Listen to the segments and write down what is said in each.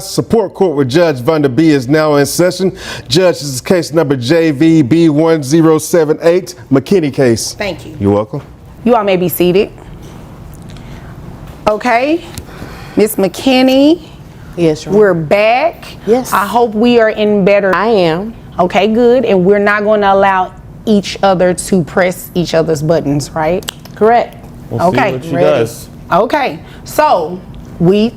Support court with Judge Vanda B is now in session. Judge, this is case number JVB1078, McKinney case. Thank you. You're welcome. You all may be seated. Okay, Miss McKinney. Yes, we're back. Yes. I hope we are in better. I am. Okay, good. And we're not going to allow each other to press each other's buttons, right? Correct. We'll okay. See what she does. Okay, so we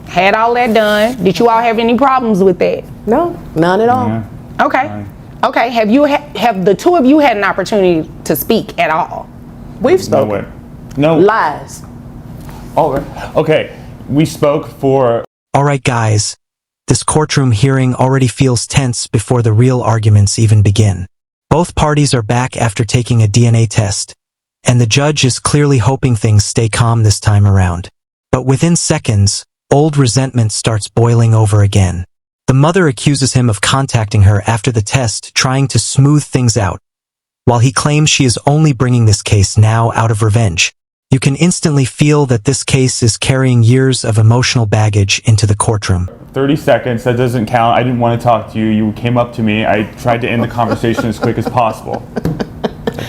had all that done. Did you all have any problems with that? No, none at all. Yeah. Okay. Fine. Okay. Have the two of you had an opportunity to speak at all? We've spoken. No. Lies. Oh, okay. We spoke for. All right, guys. This courtroom hearing already feels tense before the real arguments even begin. Both parties are back after taking a DNA test, and the judge is clearly hoping things stay calm this time around. But within seconds, old resentment starts boiling over again. The mother accuses him of contacting her after the test, trying to smooth things out, while he claims she is only bringing this case now out of revenge. You can instantly feel that this case is carrying years of emotional baggage into the courtroom. 30 seconds, that doesn't count. I didn't want to talk to you. You came up to me. I tried to end the conversation as quick as possible.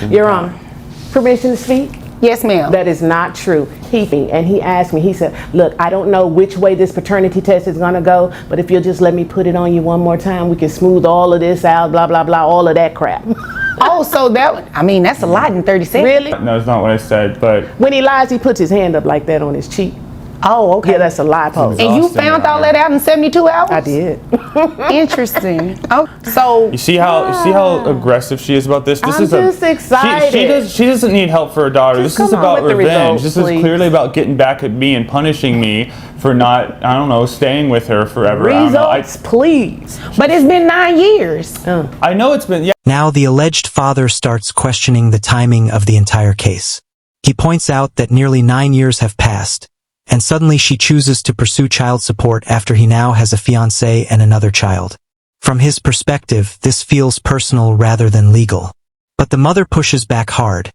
Your Honor, permission to speak? Yes, ma'am. That is not true. He asked me, he said, look, I don't know which way this paternity test is going to go, but if you'll just let me put it on you one more time, we can smooth all of this out, blah, blah, blah, all of that crap. Oh, so that's a lot in 30 seconds. Really? No, it's not what I said, but. When he lies, he puts his hand up like that on his cheek. Oh, okay. Yeah, that's a lie pose. And you found all that out in 72 hours? I did. Interesting. Oh, so You see how aggressive she is about this? I'm just excited. She doesn't need help for her daughter. Just this is come on about with the revenge. results, This please. is clearly about getting back at me and punishing me for not, I don't know, staying with her forever. Results, please. but it's been 9 years. I know it's been, yeah. Now the alleged father starts questioning the timing of the entire case. He points out that nearly 9 years have passed, and suddenly she chooses to pursue child support after he now has a fiancée and another child. From his perspective, this feels personal rather than legal. But the mother pushes back hard,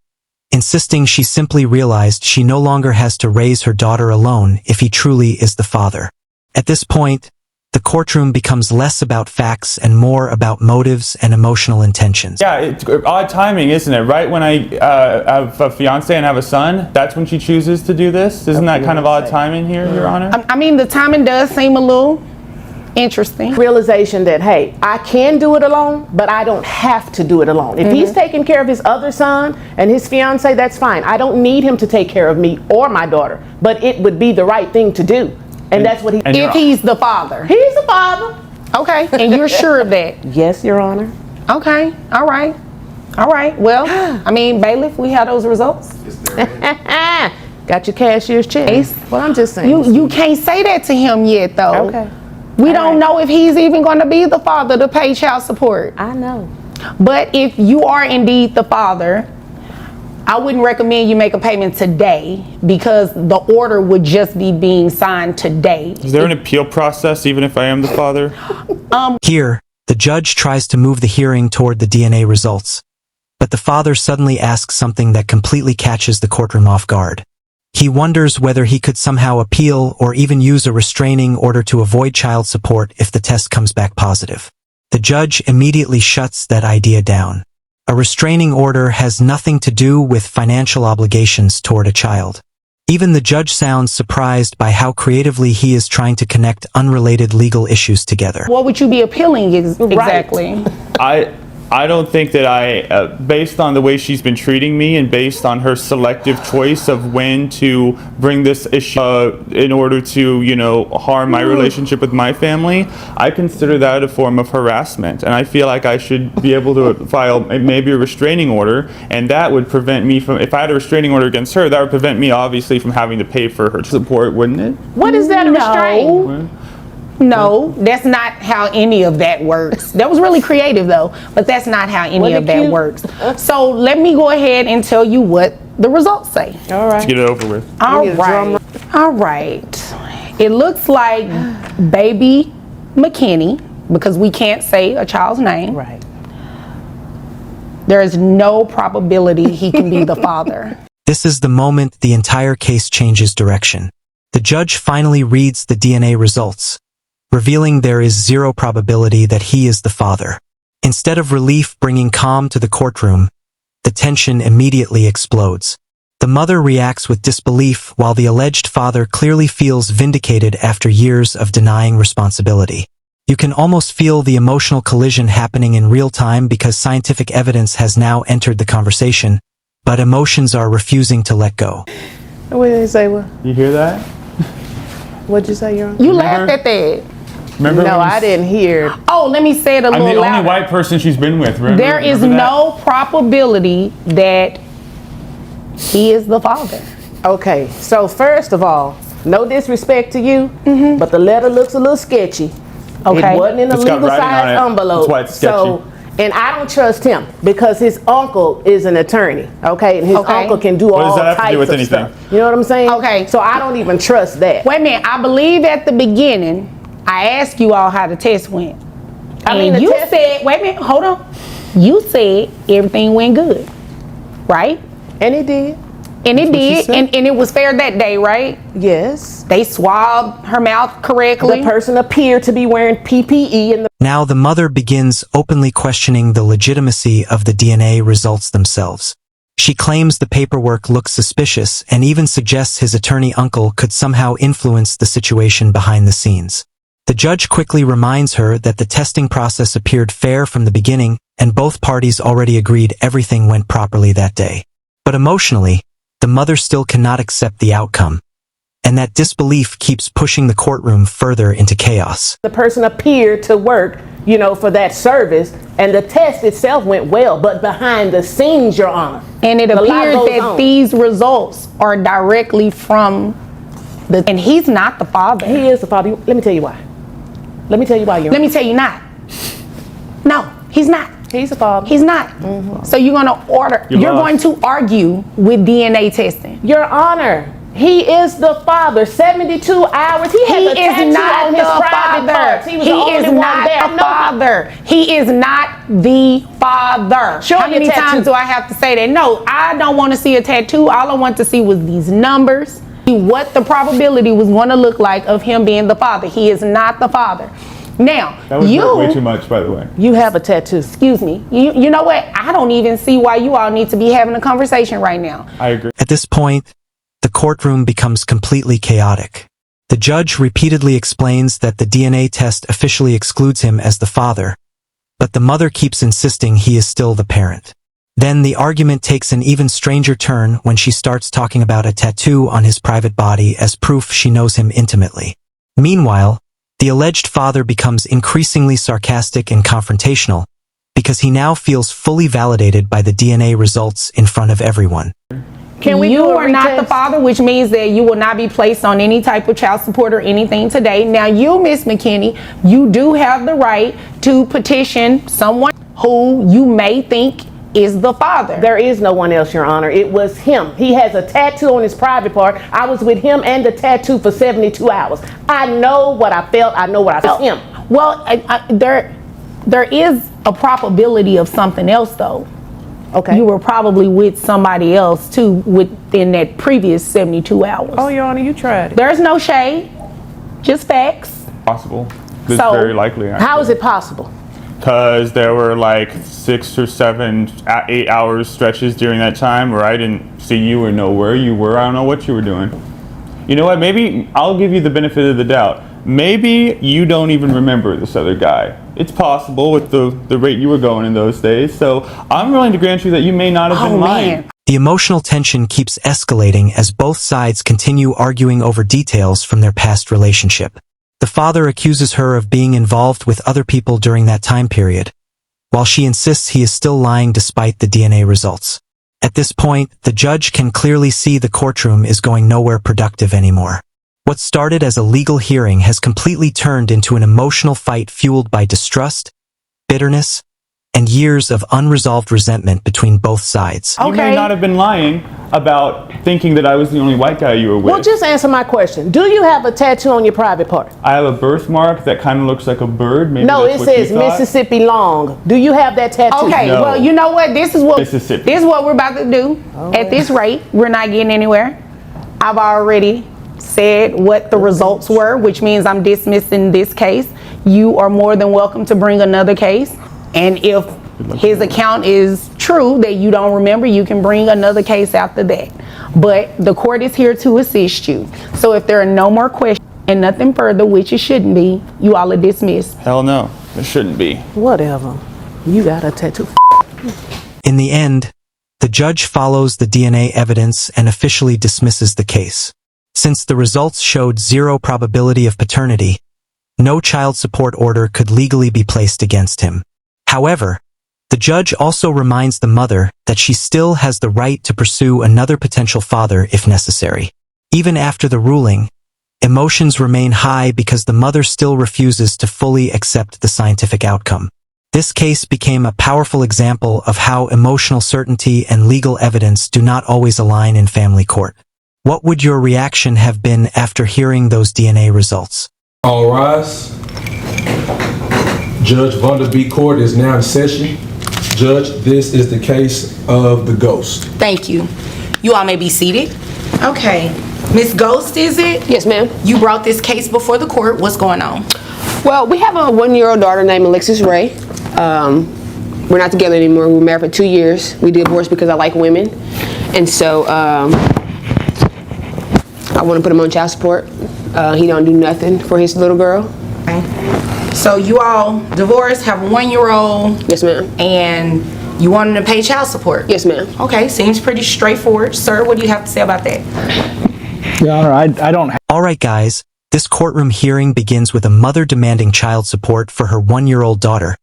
insisting she simply realized she no longer has to raise her daughter alone if he truly is the father. At this point, the courtroom becomes less about facts and more about motives and emotional intentions. Yeah, it's odd timing, isn't it? Right when I have a fiance and have a son, that's when she chooses to do this? Isn't that kind of odd timing here, Your Honor? I mean, the timing does seem a little interesting. Realization that, hey, I can do it alone, but I don't have to do it alone. If he's taking care of his other son and his fiance, that's fine. I don't need him to take care of me or my daughter, but it would be the right thing to do. And that's what if he's the father. He's the father. Okay, and you're sure of that? Yes, Your Honor. Okay, all right. All right, well, I mean, bailiff, we have those results. Got your cashier's check. Well, I'm just saying. You can't say that to him yet, though. Okay. We don't know if he's even going to be the father to pay child support. I know. But if you are indeed the father, I wouldn't recommend you make a payment today because the order would just be being signed today. Is there an appeal process even if I am the father? Here, the judge tries to move the hearing toward the DNA results, but the father suddenly asks something that completely catches the courtroom off guard. He wonders whether he could somehow appeal or even use a restraining order to avoid child support if the test comes back positive. The judge immediately shuts that idea down. A restraining order has nothing to do with financial obligations toward a child. Even the judge sounds surprised by how creatively he is trying to connect unrelated legal issues together. What would you be appealing exactly? I don't think that based on the way she's been treating me and based on her selective choice of when to bring this issue in order to, harm my relationship with my family, I consider that a form of harassment. And I feel like I should be able to file maybe a restraining order, and that would prevent me from, if I had a restraining order against her, that would prevent me obviously from having to pay for her support, wouldn't it? What is that, a restraint? No, that's not how any of that works. That was really creative though, but that's not how any of that works. So let me go ahead and tell you what the results say. All right. Let's get it over with. All right. It looks like baby McKinney, because we can't say a child's name. Right. There is no probability he can be the father. This is the moment the entire case changes direction. The judge finally reads the DNA results, revealing there is zero probability that he is the father. Instead of relief bringing calm to the courtroom, the tension immediately explodes. The mother reacts with disbelief while the alleged father clearly feels vindicated after years of denying responsibility. You can almost feel the emotional collision happening in real time because scientific evidence has now entered the conversation, but emotions are refusing to let go. What did they say? What? You hear that? What'd you say, Your Honor? You laughed at that. Remember? No, I didn't hear. Oh, let me say it a I'm little the louder. only white person she's been with. There is Remember that? no probability that he is the father. Okay, so first of all, no disrespect to you, but the letter looks a little sketchy. Okay. It wasn't in a It's got legal writing on size it. envelope. That's why it's sketchy. So, and I don't trust him because his uncle is an attorney, okay? And his Okay. uncle can do What does all that have to types do with of anything? stuff. You know what I'm saying? Okay. So I don't even trust that. Wait a minute. I believe at the beginning, I asked you all how the test went. I mean, And the you test- said, wait a minute, hold on. You said everything went good, right? And it did. And it what she did, said. and it was fair that day, right? Yes. They swabbed her mouth The correctly. person appeared to be wearing PPE and the Now the mother begins openly questioning the legitimacy of the DNA results themselves. She claims the paperwork looks suspicious and even suggests his attorney uncle could somehow influence the situation behind the scenes. The judge quickly reminds her that the testing process appeared fair from the beginning and both parties already agreed everything went properly that day. But emotionally, the mother still cannot accept the outcome, and that disbelief keeps pushing the courtroom further into chaos. person appeared to work, you know, for that service, and the test itself went well, but behind the scenes, Your Honor. And it a lot appears goes that on. these results are directly from and he's not the father. He is the father. Let me tell you why. Let me tell you why, Your Let Honor. me tell you not. No, he's not. He's the father. He's not. So you're going to order, You you're lost. going to argue with DNA testing. Your Honor, he is the father. 72 hours. He has He a tattoo is not on the his private father. parts. He was He the only is one not there. the father. He is not the father. Show How me a many tattoo. times do I have to say that? No, I don't want to see a tattoo. All I want to see was these numbers, see what the probability was going to look like of him being the father. He is not the father. Now, That was way too much, by the way. You have a tattoo. excuse me, you know what? I don't even see why you all need to be having a conversation right now. I agree. At this point, the courtroom becomes completely chaotic. The judge repeatedly explains that the DNA test officially excludes him as the father, but the mother keeps insisting he is still the parent. Then the argument takes an even stranger turn when she starts talking about a tattoo on his private body as proof she knows him intimately. Meanwhile, the alleged father becomes increasingly sarcastic and confrontational because he now feels fully validated by the DNA results in front of everyone. Can we you do a are not the retest? father, which means that you will not be placed on any type of child support or anything today. Now, you, Miss McKinney, you do have the right to petition someone who you may think is the father. There is no one else, Your Honor. It was him. He has a tattoo on his private part. I was with him and the tattoo for 72 hours. I know what I felt. I know what I felt. Him. Well, there is a probability of something else, though. Okay. You were probably with somebody else too within that previous 72 hours. Oh, Your Honor, you tried it. There's no shade, just facts. Possible. It's So, very likely. How is it possible? Because there were like 6 or 7, 8 hours stretches during that time where I didn't see you or know where you were. I don't know what you were doing. You know what? Maybe I'll give you the benefit of the doubt. Maybe you don't even remember this other guy. It's possible with the rate you were going in those days. So I'm willing to grant you that you may not have been lying. Man. The emotional tension keeps escalating as both sides continue arguing over details from their past relationship. The father accuses her of being involved with other people during that time period, while she insists he is still lying despite the DNA results. At this point, the judge can clearly see the courtroom is going nowhere productive anymore. What started as a legal hearing has completely turned into an emotional fight fueled by distrust, bitterness, and years of unresolved resentment between both sides. You may Okay. not have been lying about thinking that I was the only white guy you were with. Well, just answer my question. Do you have a tattoo on your private part? I have a birthmark that kind of looks like a bird. Maybe No, that's it what you says thought. Mississippi long. Do you have that tattoo? Okay, No. well, you know what? This is what Mississippi. we're about to do. At this rate, we're not getting anywhere. I've already said what the results were, which means I'm dismissing this case. You are more than welcome to bring another case. And if his account is true that you don't remember, you can bring another case after that. But the court is here to assist you. So if there are no more questions and nothing further, which it shouldn't be, you all are dismissed. Hell no, it shouldn't be. Whatever. You got a tattoo. In the end, the judge follows the DNA evidence and officially dismisses the case. Since the results showed zero probability of paternity, no child support order could legally be placed against him. However, the judge also reminds the mother that she still has the right to pursue another potential father if necessary. Even after the ruling, emotions remain high because the mother still refuses to fully accept the scientific outcome. This case became a powerful example of how emotional certainty and legal evidence do not always align in family court. What would your reaction have been after hearing those DNA results? All rise. Judge Vanda B. Court is now in session. Judge, this is the case of the ghost. Thank you. You all may be seated. Okay. Miss Ghost, is it? Yes, ma'am. You brought this case before the court. What's going on? Well, we have a 1-year-old daughter named Alexis Ray. We're not together anymore. We were married for 2 years. We divorced because I like women. And so I want to put him on child support. He don't do nothing for his little girl. Okay. So you all divorced, have a 1-year-old. Yes, ma'am. And you want him to pay child support? Yes, ma'am. Okay, seems pretty straightforward. Sir, what do you have to say about that? Your Honor, I don't. All right, guys, this courtroom hearing begins with a mother demanding child support for her 1-year-old daughter,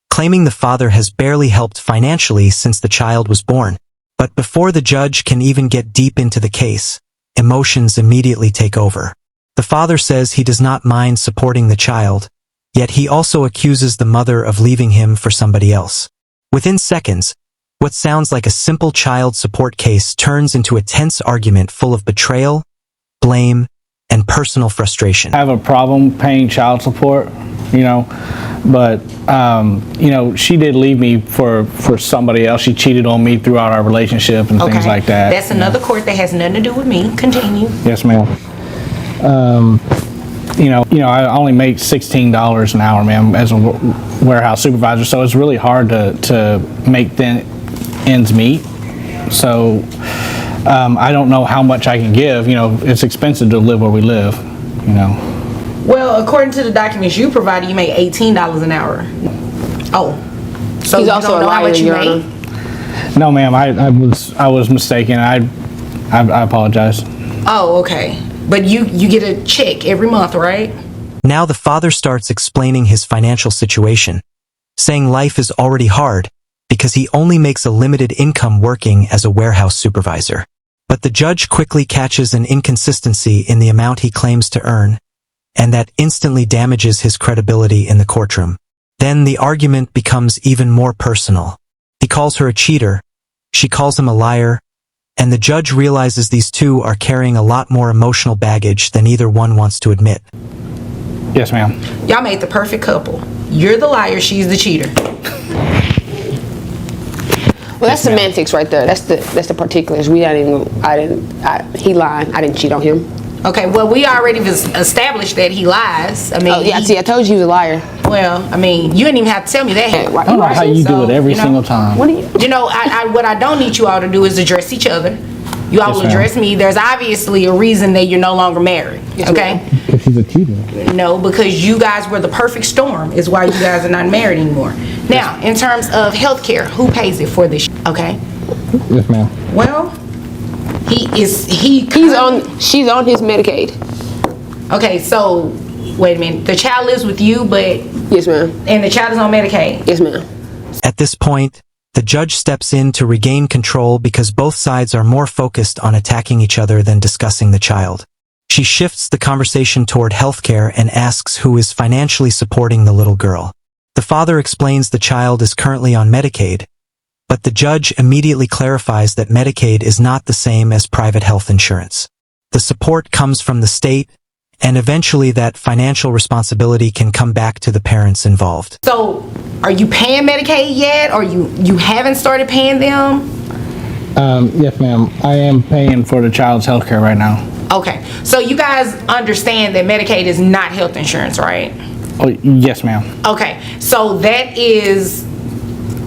claiming the father has barely helped financially since the child was born. But before the judge can even get deep into the case, emotions immediately take over. The father says he does not mind supporting the child, yet he also accuses the mother of leaving him for somebody else. Within seconds, what sounds like a simple child support case turns into a tense argument full of betrayal, blame, and personal frustration. I have a problem paying child support, but she did leave me for somebody else. She cheated on me throughout our relationship and things like that. That's another court that has nothing to do with me. Continue. Yes, ma'am. I only make $16 an hour, ma'am, as a warehouse supervisor, so it's really hard to make ends meet. So I don't know how much I can give. It's expensive to live where we live. Well, according to the documents you provided, you make $18 an hour. Oh, so He's you also don't a know how liar, much you Your make? Honor. No, ma'am, I was mistaken. I apologize. Oh, okay. But you get a check every month, right? Now the father starts explaining his financial situation, saying life is already hard because he only makes a limited income working as a warehouse supervisor. But the judge quickly catches an inconsistency in the amount he claims to earn, and that instantly damages his credibility in the courtroom. Then the argument becomes even more personal. He calls her a cheater, she calls him a liar, and the judge realizes these two are carrying a lot more emotional baggage than either one wants to admit. Yes, ma'am. Y'all made the perfect couple. You're the liar, she's the cheater. Well, that's semantics right there. That's the particulars. He lied. I didn't cheat on him. Okay, well, we already established that he lies. I mean, Oh, yeah, see, I told you he was a liar. Well, I mean, you didn't even have to tell me that. I don't know how you do it every single time. What do you? What I don't need you all to do is address each other. You all Yes, will ma'am. address me. There's obviously a reason that you're no longer married. Okay? Because she's a cheater. No, because you guys were the perfect storm is why you guys are not married anymore. Now, in terms of health care, who pays it for this? Okay? Yes, ma'am. Well, she's on his Medicaid. Okay, so wait a minute. The child lives with you, but Yes, ma'am. and the child is on Medicaid. Yes, ma'am. At this point, the judge steps in to regain control because both sides are more focused on attacking each other than discussing the child. She shifts the conversation toward healthcare and asks who is financially supporting the little girl. The father explains the child is currently on Medicaid, but the judge immediately clarifies that Medicaid is not the same as private health insurance. The support comes from the state, and eventually that financial responsibility can come back to the parents involved. So, are you paying Medicaid yet, or you haven't started paying them? Yes, ma'am. I am paying for the child's health care right now. Okay, so you guys understand that Medicaid is not health insurance, right? Oh, yes, ma'am. Okay, so that is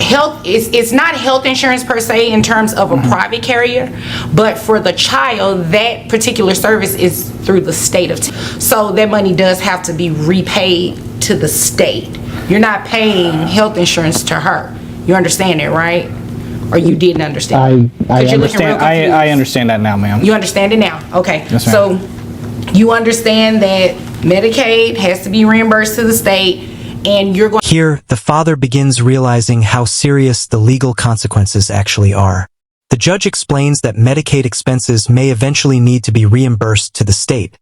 health. It's not health insurance per se in terms of a private carrier, but for the child, that particular service is through the state of so that money does have to be repaid to the state. You're not paying health insurance to her. You understand that, right? Or you didn't understand? I understand. I understand that now, ma'am. You understand it now? Okay. Yes, so ma'am. you understand that Medicaid has to be reimbursed to the state, and you're going. Here, the father begins realizing how serious the legal consequences actually are. The judge explains that Medicaid expenses may eventually need to be reimbursed to the state,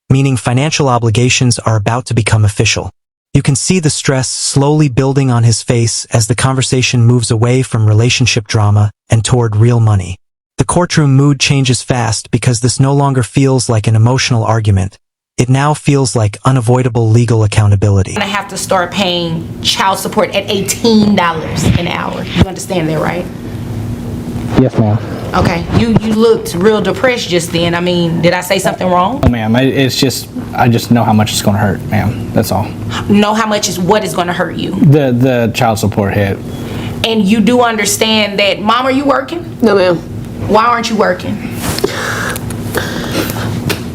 meaning financial obligations are about to become official. You can see the stress slowly building on his face as the conversation moves away from relationship drama and toward real money. The courtroom mood changes fast because this no longer feels like an emotional argument. It now feels like unavoidable legal accountability. I have to start paying child support at $18 an hour. You understand that, right? Yes, ma'am. Okay. You looked real depressed just then. I mean, did I say something wrong? Oh, ma'am, it's just, I just know how much it's going to hurt, ma'am. That's all. Know how much is what is going to hurt you? The child support hit. And you do understand that, Mom, are you working? No, ma'am. Why aren't you working?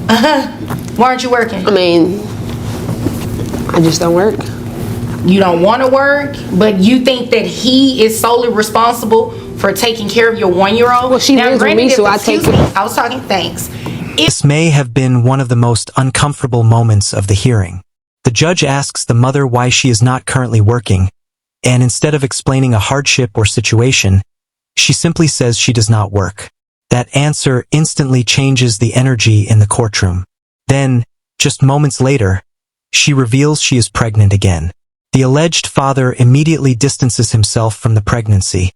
Why aren't you working? I mean, I just don't work. You don't want to work, but you think that he is solely responsible for taking care of your 1-year-old? Well, she lives with me, so I take it. I was talking, thanks. This may have been one of the most uncomfortable moments of the hearing. The judge asks the mother why she is not currently working, and instead of explaining a hardship or situation, she simply says she does not work. That answer instantly changes the energy in the courtroom. Then, just moments later, she reveals she is pregnant again. The alleged father immediately distances himself from the pregnancy,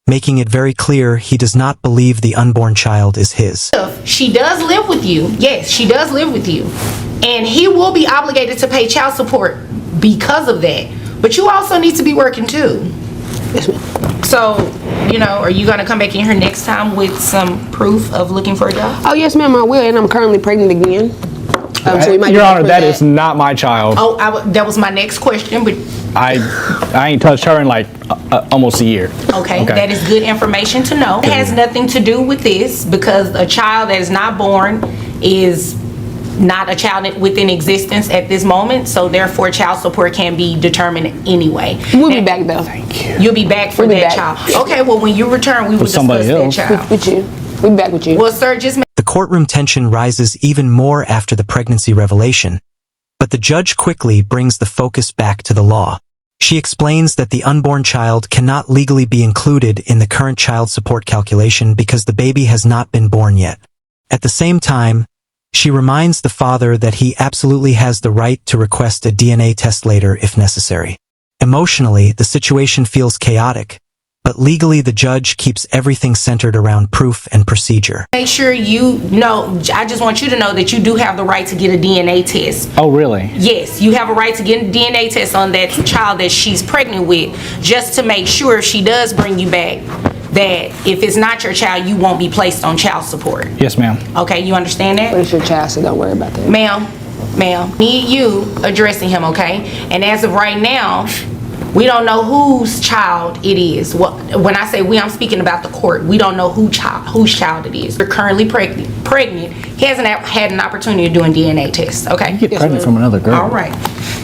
making it very clear he does not believe the unborn child is his. She does live with you. Yes, she does live with you. And he will be obligated to pay child support because of that. But you also need to be working too. So, are you going to come back in here next time with some proof of looking for a job? Oh, yes, ma'am, I will, and I'm currently pregnant again. So we might Your Honor, that is not my child. Oh, that was my next question, but I ain't touched her in like almost a year. Okay, that is good information to know. It has nothing to do with this because a child that is not born is not a child within existence at this moment, so therefore child support can be determined anyway. We'll be back though. Thank you. You'll be back for that child. Okay, well when you return, we will discuss that child. With you. We'll be back with you. Well, sir, just The courtroom tension rises even more after the pregnancy revelation, but the judge quickly brings the focus back to the law. She explains that the unborn child cannot legally be included in the current child support calculation because the baby has not been born yet. At the same time, she reminds the father that he absolutely has the right to request a DNA test later if necessary. Emotionally, the situation feels chaotic, but legally the judge keeps everything centered around proof and procedure. make sure you know, I just want you to know that you do have the right to get a DNA test. Oh, really? Yes, you have a right to get a DNA test on that child that she's pregnant with, just to make sure if she does bring you back, that if it's not your child, you won't be placed on child support. Yes, ma'am. Okay, you understand that? But it's your child, so don't worry about that. Ma'am, me and you addressing him, okay? And as of right now, we don't know whose child it is. When I say we, I'm speaking about the court. We don't know whose child it is. You're currently pregnant. He hasn't had an opportunity of doing DNA tests, okay? Get pregnant from another girl. All right.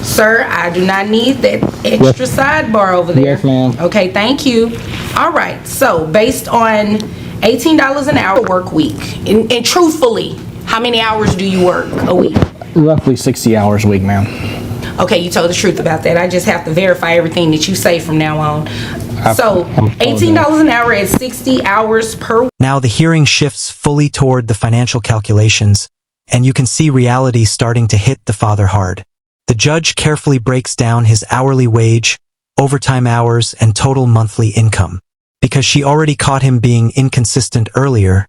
Sir, I do not need that extra sidebar over there. Yes, ma'am. Okay, thank you. All right, so based on $18 an hour work week, and truthfully, how many hours do you work a week? Roughly 60 hours a week, ma'am. Okay, you told the truth about that. I just have to verify everything that you say from now on. So, $18 an hour at 60 hours per week. Now the hearing shifts fully toward the financial calculations, and you can see reality starting to hit the father hard. The judge carefully breaks down his hourly wage, overtime hours, and total monthly income. Because she already caught him being inconsistent earlier,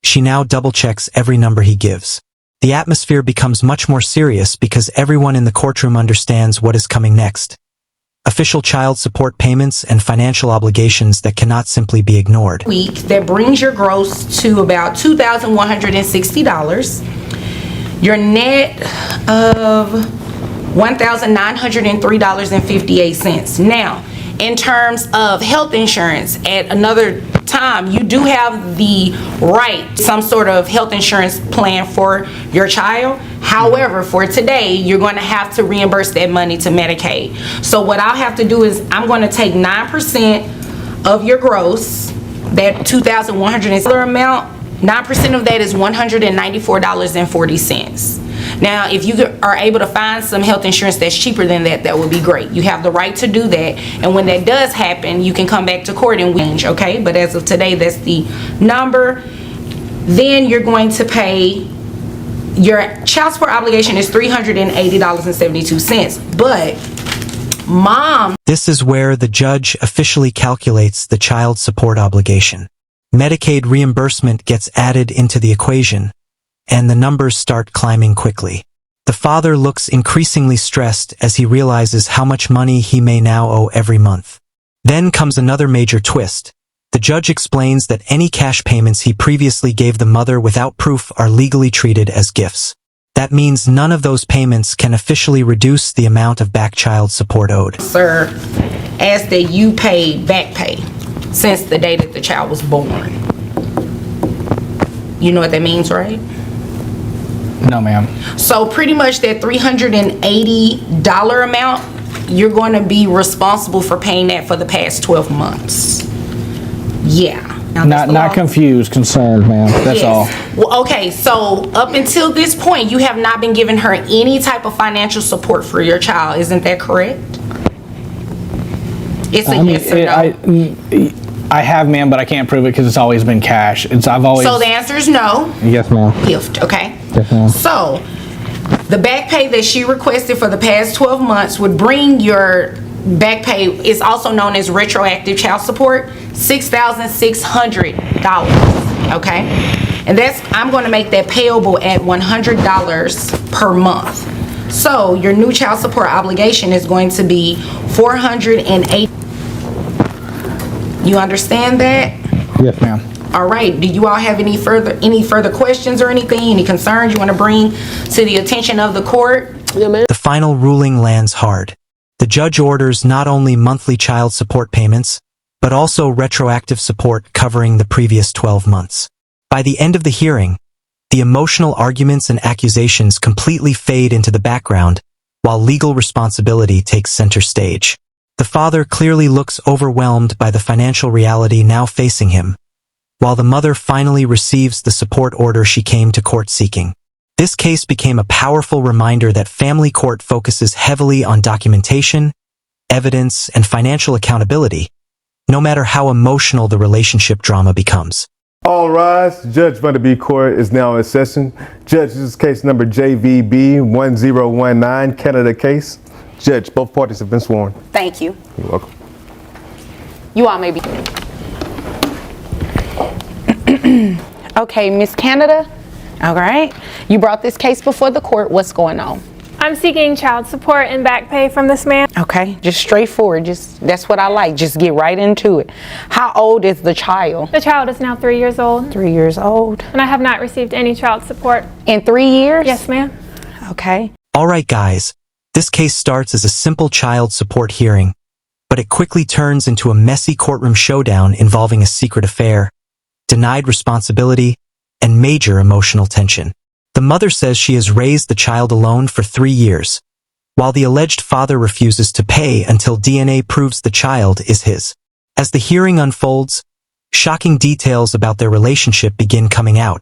she now double-checks every number he gives. The atmosphere becomes much more serious because everyone in the courtroom understands what is coming next. official child support payments, and financial obligations that cannot simply be ignored. Week that brings your gross to about $2,160. Your net of $1,903.58. Now, in terms of health insurance, at another time, you do have the right to some sort of health insurance plan for your child. However, for today, you're going to have to reimburse that money to Medicaid. So what I'll have to do is I'm going to take 9% of your gross, that $2,100 amount. 9% of that is $194.40. Now, if you are able to find some health insurance that's cheaper than that, that would be great. You have the right to do that. And when that does happen, you can come back to court and change, okay? But as of today, that's the number. Then you're going to pay, your child support obligation is $380.72. But mom... This is where the judge officially calculates the child support obligation. Medicaid reimbursement gets added into the equation, and the numbers start climbing quickly. The father looks increasingly stressed as he realizes how much money he may now owe every month. Then comes another major twist. The judge explains that any cash payments he previously gave the mother without proof are legally treated as gifts. That means none of those payments can officially reduce the amount of back child support owed. Sir, as that you paid back pay since the day that the child was born. You know what that means, right? No, ma'am. So pretty much that $380 amount, you're going to be responsible for paying that for the past 12 months. Yeah. Now, Not confused, concerned, ma'am. That's all. Well, okay, so up until this point, you have not been giving her any type of financial support for your child. Isn't that correct? It's a yes or no. I have, ma'am, but I can't prove it because it's always been cash. I've always. So the answer is no. Yes, ma'am. Gift, okay? Yes, ma'am. So the back pay that she requested for the past 12 months would bring your back pay, is also known as retroactive child support, $6,600, okay? And I'm going to make that payable at $100 per month. So your new child support obligation is going to be $480. You understand that? Yes, ma'am. All right. Do you all have any further questions or anything? Any concerns you want to bring to the attention of the court? The final ruling lands hard. The judge orders not only monthly child support payments, but also retroactive support covering the previous 12 months. By the end of the hearing, the emotional arguments and accusations completely fade into the background, while legal responsibility takes center stage. The father clearly looks overwhelmed by the financial reality now facing him, while the mother finally receives the support order she came to court seeking. This case became a powerful reminder that family court focuses heavily on documentation, evidence, and financial accountability, no matter how emotional the relationship drama becomes. All rise. Judge Vanderbeek Court is now in session. Judge, this is case number JVB 1019, Canada case. Judge, both parties have been sworn. Thank you. You're welcome. You all may be. Okay, Miss Canada. All right. You brought this case before the court. What's going on? I'm seeking child support and back pay from this man. Okay, just straightforward. That's what I like. Just get right into it. How old is the child? The child is now 3 years old. 3 years old. And I have not received any child support. In 3 years? Yes, ma'am. Okay. All right, guys. This case starts as a simple child support hearing, but it quickly turns into a messy courtroom showdown involving a secret affair, denied responsibility, and major emotional tension. The mother says she has raised the child alone for 3 years, while the alleged father refuses to pay until DNA proves the child is his. As the hearing unfolds, shocking details about their relationship begin coming out,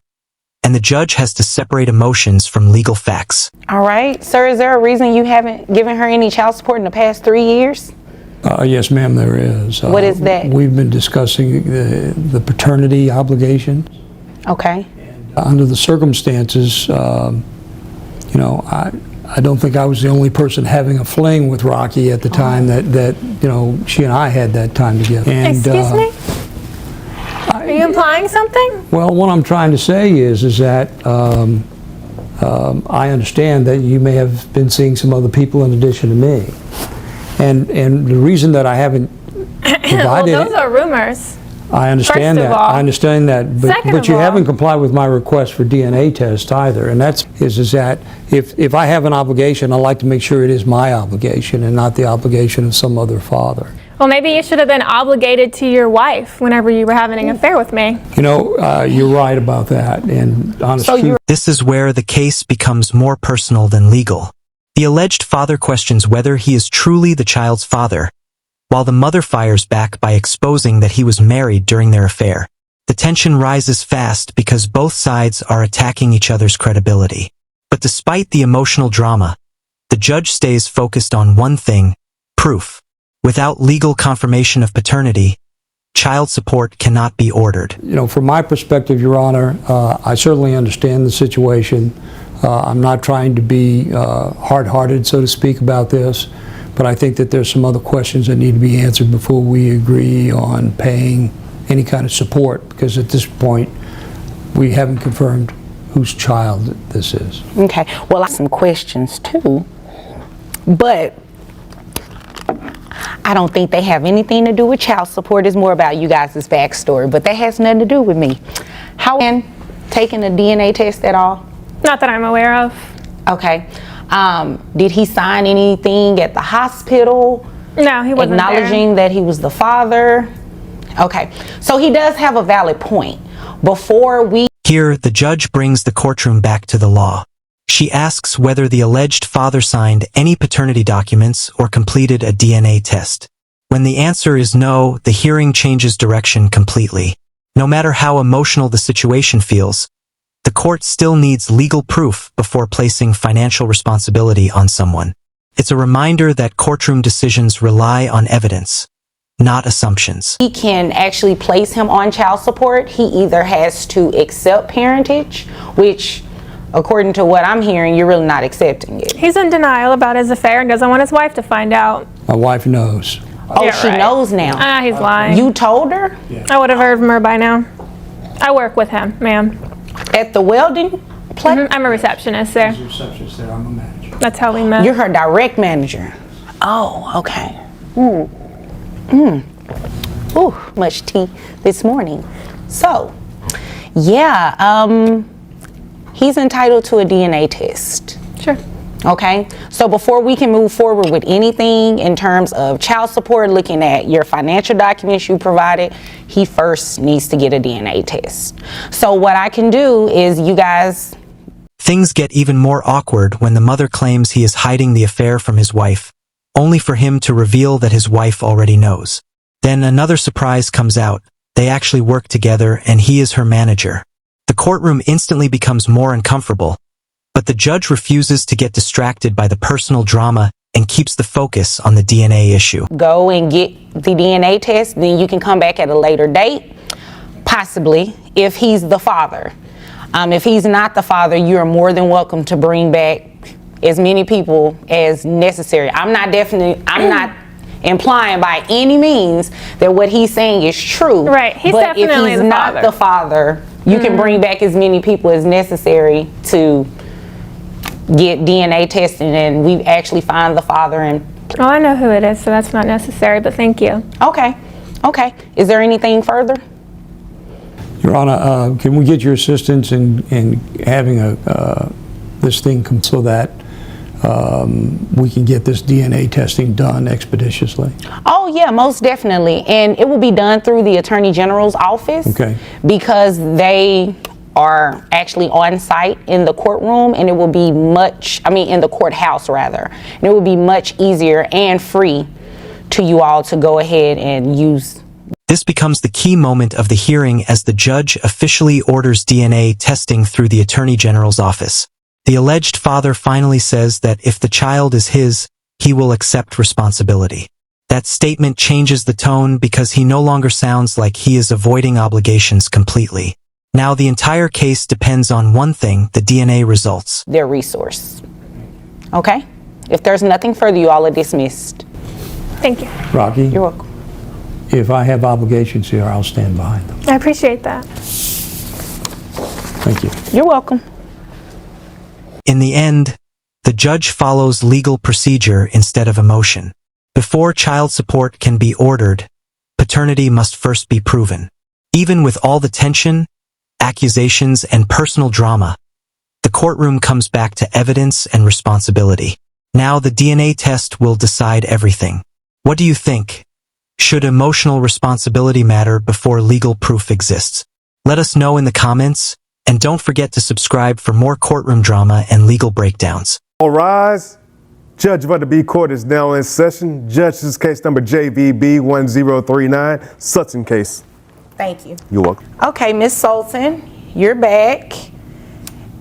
and the judge has to separate emotions from legal facts. All right. Sir, is there a reason you haven't given her any child support in the past 3 years? Yes, ma'am, there is. What is that? We've been discussing the paternity obligations. Okay. Under the circumstances, I don't think I was the only person having a fling with Rocky at the time that she and I had that time together. And, Excuse me? Are you implying something? Well, what I'm trying to say is that I understand that you may have been seeing some other people in addition to me. And the reason that I haven't Well, provided those are rumors. I understand First of that. all. I understand that. Second But of you all. haven't complied with my request for DNA test either. And that's is that if I have an obligation, I like to make sure it is my obligation and not the obligation of some other father. Well, maybe you should have been obligated to your wife whenever you were having an affair with me. You know, you're right about that. And honestly, This is where the case becomes more personal than legal. The alleged father questions whether he is truly the child's father, while the mother fires back by exposing that he was married during their affair. The tension rises fast because both sides are attacking each other's credibility. But despite the emotional drama, the judge stays focused on one thing: proof. Without legal confirmation of paternity, child support cannot be ordered. you know, from my perspective, Your Honor, I certainly understand the situation. I'm not trying to be hard-hearted, so to speak, about this, but I think that there's some other questions that need to be answered before we agree on paying any kind of support, because at this point, we haven't confirmed whose child this is. Okay, well, I have some questions too, but I don't think they have anything to do with child support. It's more about you guys' backstory, but that has nothing to do with me. How can taking a DNA test at all? Not that I'm aware of. Okay. Did he sign anything at the hospital No, he wasn't acknowledging that he was the father? Okay, so he does have a valid point. Before we Here, the judge brings the courtroom back to the law. She asks whether the alleged father signed any paternity documents or completed a DNA test. When the answer is no, the hearing changes direction completely. No matter how emotional the situation feels, the court still needs legal proof before placing financial responsibility on someone. It's a reminder that courtroom decisions rely on evidence, not assumptions. can actually place him on child support, he either has to accept parentage, which according to what I'm hearing, you're really not accepting it. He's in denial about his affair and doesn't want his wife to find out. My wife knows. Oh, Yeah, she right. knows now. Ah, he's lying. You told her I would have heard from her by now. I work with him, ma'am. at the welding place? I'm a receptionist there. Receptionist there, I'm a manager. That's how we met. You're her direct manager. Oh, okay. Ooh, much tea this morning. So, yeah, he's entitled to a DNA test. Sure. Okay, so before we can move forward with anything in terms of child support, looking at your financial documents you provided, he first needs to get a DNA test. So what I can do is you guys... Things get even more awkward when the mother claims he is hiding the affair from his wife, only for him to reveal that his wife already knows. Then another surprise comes out. They actually work together and he is her manager. The courtroom instantly becomes more uncomfortable, but the judge refuses to get distracted by the personal drama and keeps the focus on the DNA issue. Go and get the DNA test, then you can come back at a later date, possibly, if he's the father. If he's not the father, you're more than welcome to bring back as many people as necessary. I'm not implying by any means that what he's saying is true. Right, he's but if definitely he's the not father. the father, you can bring back as many people as necessary to get DNA tested, and we actually find the father. And Well, I know who it is, so that's not necessary, but thank you. okay. Is there anything further? Your Honor, can we get your assistance in having this thing come so that we can get this DNA testing done expeditiously? Oh yeah, most definitely, and it will be done through the Attorney General's office. Okay. Because they are actually on site in the courtroom, and it will be in the courthouse rather, and it will be much easier and free to you all to go ahead and use. This becomes the key moment of the hearing as the judge officially orders DNA testing through the Attorney General's office. The alleged father finally says that if the child is his, he will accept responsibility. That statement changes the tone because he no longer sounds like he is avoiding obligations completely. Now the entire case depends on one thing: the DNA results. Their resource. Okay? If there's nothing further, you all are dismissed. Thank you. Rocky, You're welcome. if I have obligations here, I'll stand behind them. I appreciate that. Thank you. You're welcome. In the end, the judge follows legal procedure instead of emotion. Before child support can be ordered, paternity must first be proven. Even with all the tension, accusations, and personal drama, the courtroom comes back to evidence and responsibility. Now the DNA test will decide everything. What do you think? Should emotional responsibility matter before legal proof exists? Let us know in the comments, and don't forget to subscribe for more courtroom drama and legal breakdowns. All rise. Judge Vanderbeek Court is now in session. Judge, this is case number JVB 1039, Sutton case. Thank you. You're welcome. Okay, Miss Sultan, you're back.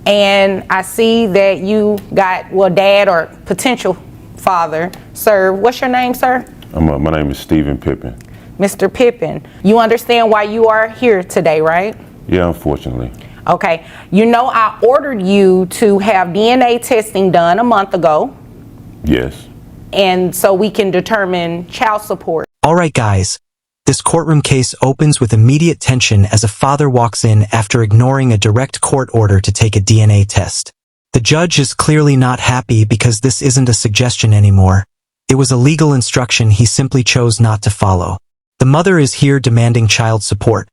And I see that you got, well, dad or potential father served. What's your name, sir? My name is Stephen Pippin. Mr. Pippin. You understand why you are here today, right? Yeah, unfortunately. Okay. You know I ordered you to have DNA testing done a month ago. Yes. And so we can determine child support. All right, guys. This courtroom case opens with immediate tension as a father walks in after ignoring a direct court order to take a DNA test. The judge is clearly not happy because this isn't a suggestion anymore. It was a legal instruction he simply chose not to follow. The mother is here demanding child support,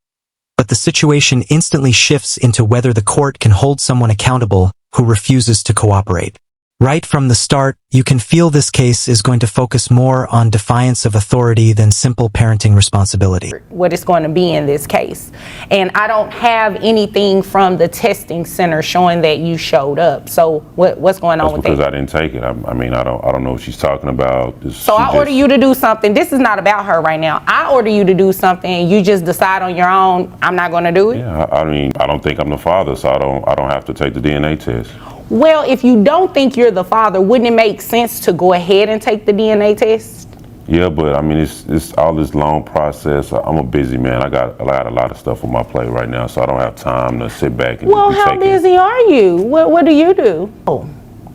but the situation instantly shifts into whether the court can hold someone accountable who refuses to cooperate. Right from the start, you can feel this case is going to focus more on defiance of authority than simple parenting responsibility. What it's going to be in this case. And I don't have anything from the testing center showing that you showed up. So what's going on with that? Because I didn't take it. I don't know what she's talking about. So I order you to do something. This is not about her right now. I order you to do something and you just decide on your own, I'm not going to do it? Yeah, I don't think I'm the father, so I don't have to take the DNA test. Well, if you don't think you're the father, wouldn't it make sense to go ahead and take the DNA test? Yeah, but it's all this long process. I'm a busy man. I got a lot of stuff on my plate right now, so I don't have time to sit back and Well, just be how busy are you? What do you do? Oh.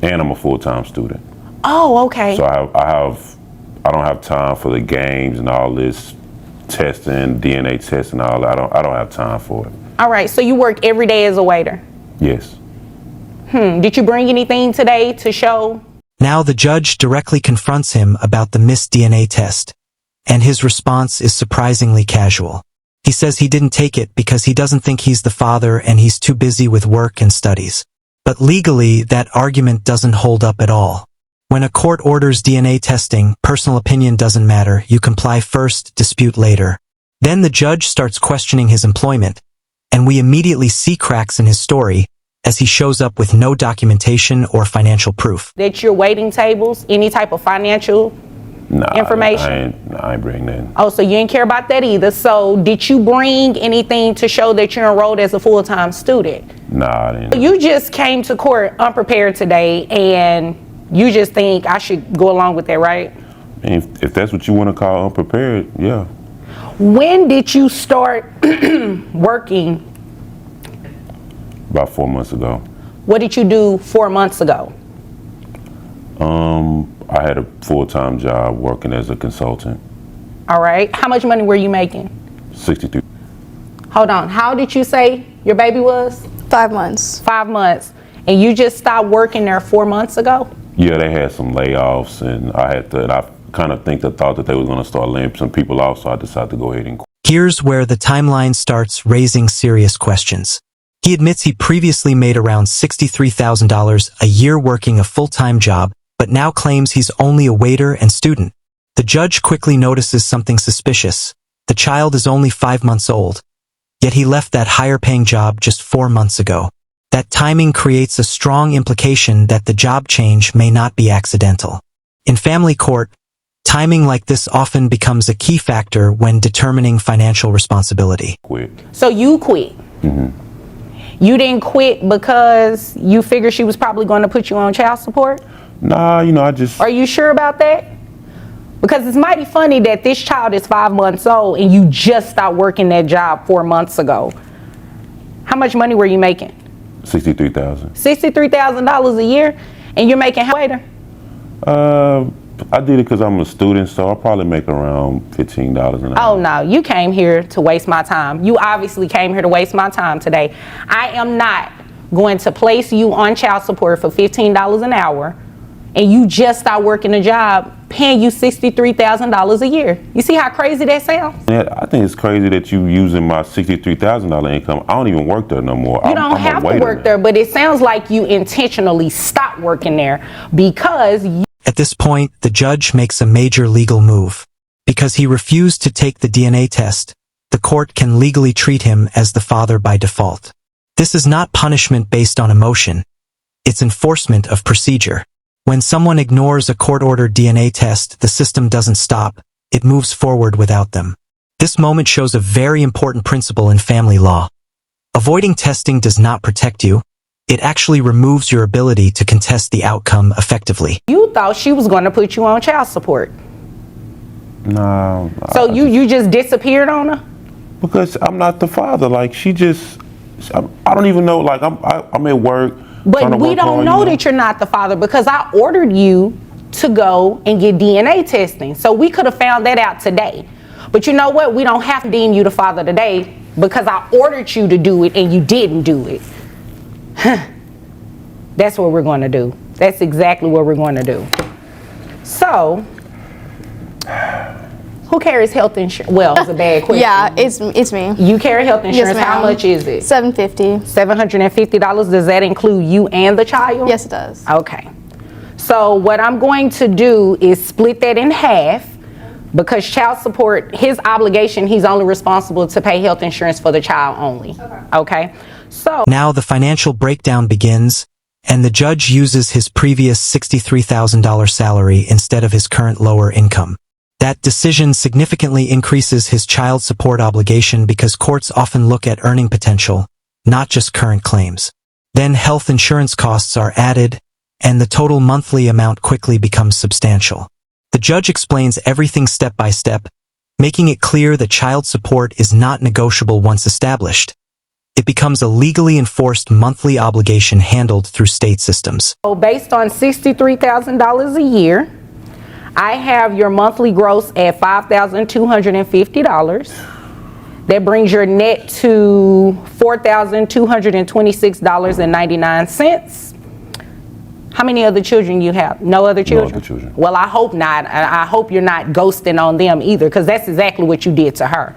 And I'm a full-time student. Oh, okay. So I don't have time for the games and all this testing, DNA testing, all that. I don't have time for it. All right, so you work every day as a waiter? Yes. Did you bring anything today to show? Now the judge directly confronts him about the missed DNA test, and his response is surprisingly casual. He says he didn't take it because he doesn't think he's the father and he's too busy with work and studies. But legally, that argument doesn't hold up at all. When a court orders DNA testing, personal opinion doesn't matter. You comply first, dispute later. Then the judge starts questioning his employment, and we immediately see cracks in his story, as he shows up with no documentation or financial proof. That you're waiting tables, any type of financial information? I ain't bring that. Oh, so you didn't care about that either. So did you bring anything to show that you're enrolled as a full-time student? Nah, I didn't. You just came to court unprepared today and you just think I should go along with that, right? If that's what you want to call unprepared, yeah. When did you start working? About 4 months ago. What did you do 4 months ago? I had a full-time job working as a consultant. All right. How much money were you making? 63. Hold on. How did you say your baby was? 5 months. 5 months. And you just stopped working there 4 months ago? Yeah, they had some layoffs, and I kind of thought that they were going to start laying some people off, so I decided to go ahead and quit. Here's where the timeline starts raising serious questions. He admits he previously made around $63,000 a year working a full-time job, but now claims he's only a waiter and student. The judge quickly notices something suspicious. The child is only 5 months old, yet he left that higher-paying job just 4 months ago. That timing creates a strong implication that the job change may not be accidental. In family court, timing like this often becomes a key factor when determining financial responsibility. Quit. So you quit? Mm-hmm. You didn't quit because you figured she was probably going to put you on child support? Nah, I just... Are you sure about that? Because it's mighty funny that this child is 5 months old and you just stopped working that job 4 months ago. How much money were you making? $63,000. $63,000 a year? And you're making how waiter? I did it because I'm a student, so I'll probably make around $15 an hour. Oh no, you came here to waste my time. You obviously came here to waste my time today. I am not going to place you on child support for $15 an hour and you just start working a job paying you $63,000 a year. You see how crazy that sounds? Yeah, I think it's crazy that you using my $63,000 income. I don't even work there no more. You don't have to work there, but it sounds like you intentionally stopped working there because At this point, the judge makes a major legal move. Because he refused to take the DNA test, the court can legally treat him as the father by default. This is not punishment based on emotion. It's enforcement of procedure. When someone ignores a court-ordered DNA test, the system doesn't stop. It moves forward without them. This moment shows a very important principle in family law. Avoiding testing does not protect you. It actually removes your ability to contest the outcome effectively. you thought she was going to put you on child support. No. So you just disappeared on her? Because I'm not the father. Like, I don't even know. Like, I'm at work. But we don't know that you're not the father because I ordered you to go and get DNA testing. So we could have found that out today. But you know what? We don't have to deem you the father today because I ordered you to do it and you didn't do it. That's what we're going to do. That's exactly what we're going to do. So, who carries health insurance? Well, it's a bad question. Yeah, it's me. You carry health insurance. Yes, How ma'am. much is it? $750. $750. Does that include you and the child? Yes, it does. Okay. So what I'm going to do is split that in half because child support, his obligation, he's only responsible to pay health insurance for the child only. Okay. So Now the financial breakdown begins, and the judge uses his previous $63,000 salary instead of his current lower income. That decision significantly increases his child support obligation because courts often look at earning potential, not just current claims. Then health insurance costs are added, and the total monthly amount quickly becomes substantial. The judge explains everything step by step, making it clear that child support is not negotiable once established. It becomes a legally enforced monthly obligation handled through state systems. based on $63,000 a year, I have your monthly gross at $5,250. That brings your net to $4,226.99. How many other children you have? No other children? No other children. Well, I hope not. I hope you're not ghosting on them either, because that's exactly what you did to her.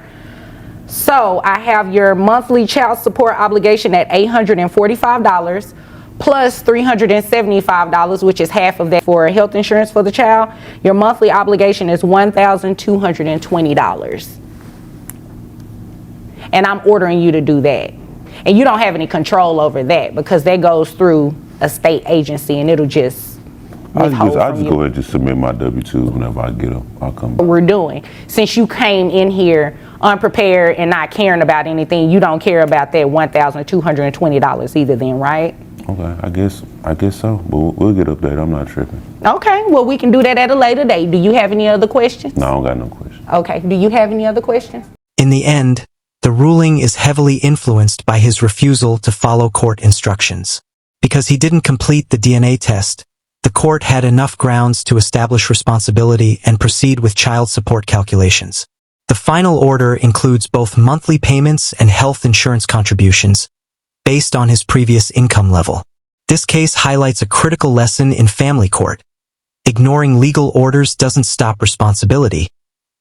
So I have your monthly child support obligation at $845 plus $375, which is half of that for health insurance for the child. Your monthly obligation is $1,220. And I'm ordering you to do that. And you don't have any control over that because that goes through a state agency and it'll just I'll just from go ahead you. and just submit my W-2s whenever I get them. I'll come. What we're doing. Since you came in here unprepared and not caring about anything, you don't care about that $1,220 either then, right? Okay, I guess so. But we'll get updated. I'm not tripping. Okay, well, we can do that at a later date. Do you have any other questions? No, I don't got no questions. Okay, do you have any other questions? In the end, the ruling is heavily influenced by his refusal to follow court instructions. Because he didn't complete the DNA test, the court had enough grounds to establish responsibility and proceed with child support calculations. The final order includes both monthly payments and health insurance contributions, based on his previous income level. This case highlights a critical lesson in family court. Ignoring legal orders doesn't stop responsibility.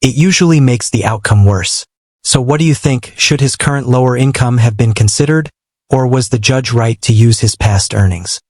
It usually makes the outcome worse. So what do you think? Should his current lower income have been considered, or was the judge right to use his past earnings?